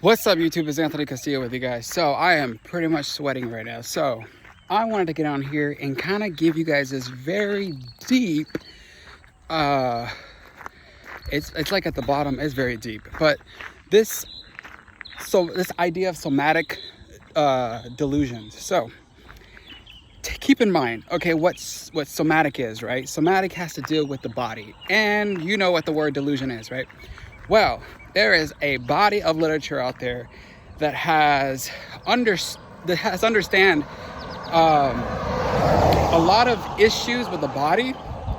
What's up, YouTube? It's Anthony Castillo with you guys. So I am pretty much sweating right now. So I wanted to get on here and kind of give you guys this very deep, it's like at the bottom, it's very deep, but this idea of somatic delusions. So keep in mind, okay, what somatic is, right? Somatic has to deal with the body, and you know what the word delusion is, right? Well, there is a body of literature out there that has understand a lot of issues with the body,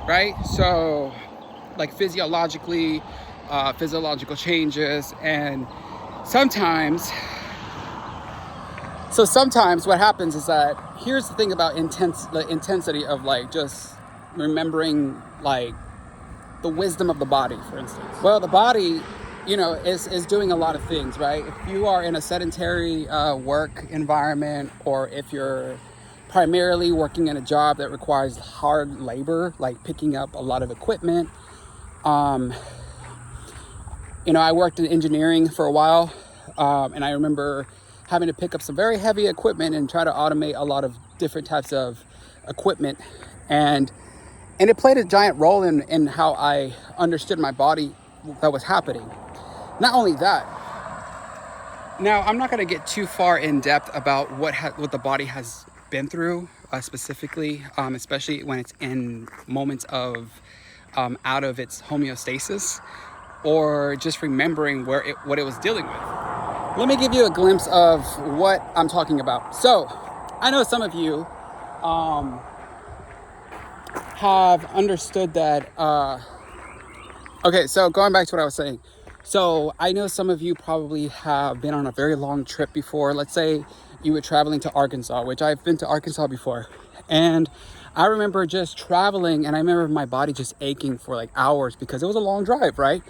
right? So like physiological changes, and sometimes what happens is that, here's the thing about the intensity of like just remembering like the wisdom of the body, for instance. Well, the body, is doing a lot of things, right? If you are in a sedentary work environment, or if you're primarily working in a job that requires hard labor, like picking up a lot of equipment. I worked in engineering for a while, and I remember having to pick up some very heavy equipment and try to automate a lot of different types of equipment. And it played a giant role in how I understood my body that was happening. Not only that, now I'm not going to get too far in depth about what the body has been through specifically, especially when it's in moments of out of its homeostasis, or just remembering what it was dealing with. Let me give you a glimpse of what I'm talking about. So I know some of you have understood that. Okay, so going back to what I was saying. So I know some of you probably have been on a very long trip before. Let's say you were traveling to Arkansas, which I've been to Arkansas before. And I remember just traveling, and I remember my body just aching for like hours because it was a long drive, right?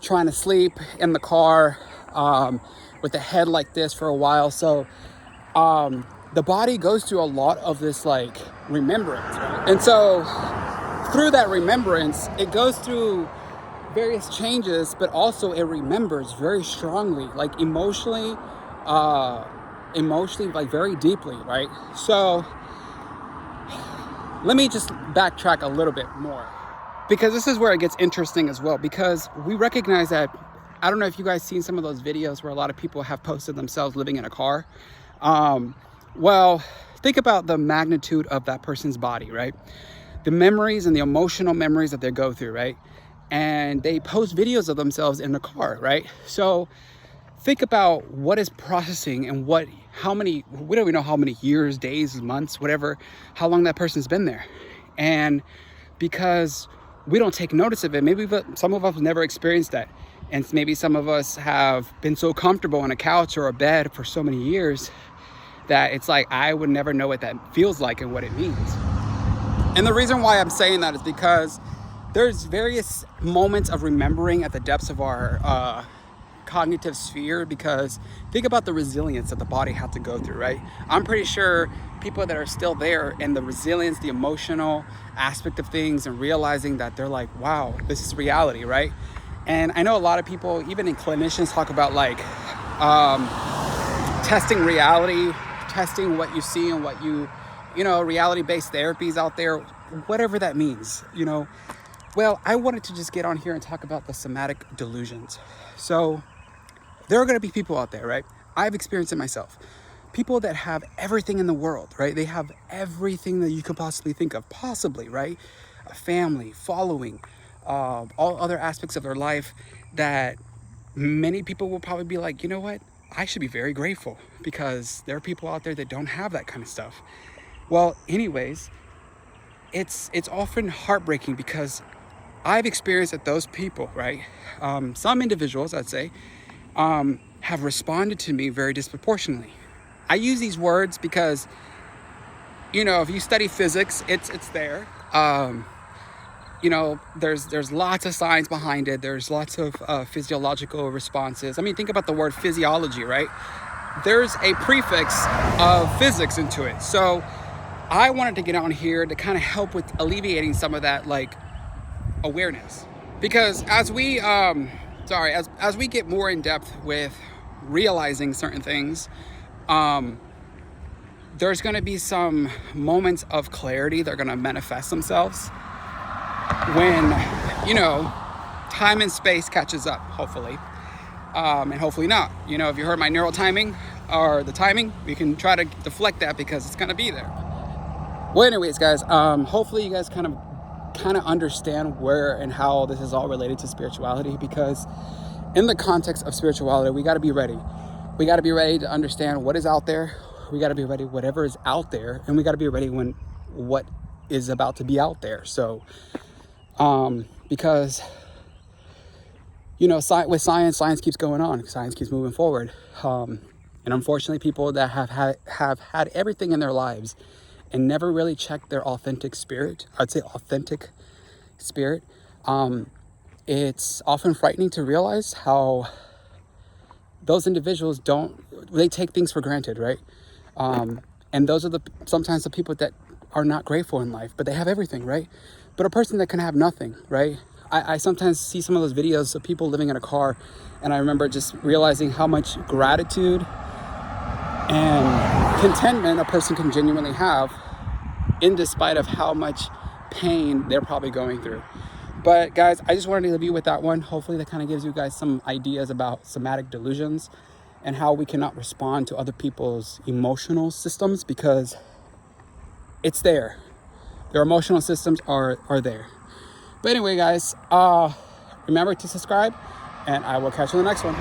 Trying to sleep in the car with the head like this for a while. So the body goes through a lot of this like remembrance, right? And so through that remembrance, it goes through various changes, but also it remembers very strongly, like emotionally, like very deeply, right? So let me just backtrack a little bit more, because this is where it gets interesting as well, because we recognize that, I don't know if you guys seen some of those videos where a lot of people have posted themselves living in a car. Well, think about the magnitude of that person's body, right? The memories and the emotional memories that they go through, right? And they post videos of themselves in the car, right? So think about what is processing and we don't even know how many years, days, months, whatever, how long that person's been there. And because we don't take notice of it, maybe some of us never experienced that. And maybe some of us have been so comfortable on a couch or a bed for so many years that it's like, I would never know what that feels like and what it means. And the reason why I'm saying that is because there's various moments of remembering at the depths of our cognitive sphere, because think about the resilience that the body had to go through, right? I'm pretty sure people that are still there, and the resilience, the emotional aspect of things, and realizing that they're like, wow, this is reality, right? And I know a lot of people, even in clinicians, talk about like testing reality, testing what you see and what reality-based therapies out there, whatever that means, Well, I wanted to just get on here and talk about the somatic delusions. So there are going to be people out there, right? I've experienced it myself. People that have everything in the world, right? They have everything that you could possibly think of, possibly, right? A family, following, all other aspects of their life that many people will probably be like, you know what? I should be very grateful, because there are people out there that don't have that kind of stuff. Well, anyways, it's often heartbreaking, because I've experienced that those people, right? Some individuals, I'd say, have responded to me very disproportionately. I use these words because, if you study physics, it's there. There's lots of science behind it. There's lots of physiological responses. I mean, think about the word physiology, right? There's a prefix of physics into it. So I wanted to get on here to kind of help with alleviating some of that, like, awareness, because as we get more in depth with realizing certain things, there's going to be some moments of clarity that are going to manifest themselves when, you know, time and space catches up, hopefully. And hopefully not. You know, if you heard my neural timing or the timing, we can try to deflect that because it's going to be there. Well, anyways, guys, hopefully you guys kind of understand where and how this is all related to spirituality, because in the context of spirituality, we got to be ready. We got to be ready to understand what is out there. We got to be ready whatever is out there, and we got to be ready when what is about to be out there. So because, you know, with science keeps going on, science keeps moving forward, and unfortunately people that have had everything in their lives and never really checked their authentic spirit, I'd say authentic spirit, it's often frightening to realize how those individuals they take things for granted, right? And those are sometimes the people that are not grateful in life, but they have everything, right? But a person that can have nothing, right? I sometimes see some of those videos of people living in a car, and I remember just realizing how much gratitude and contentment a person can genuinely have, in despite of how much pain they're probably going through. But guys, I just wanted to leave you with that one. Hopefully that kind of gives you guys some ideas about somatic delusions and how we cannot respond to other people's emotional systems, because it's there. Their emotional systems are there. But anyway, guys, remember to subscribe, and I will catch you in the next one.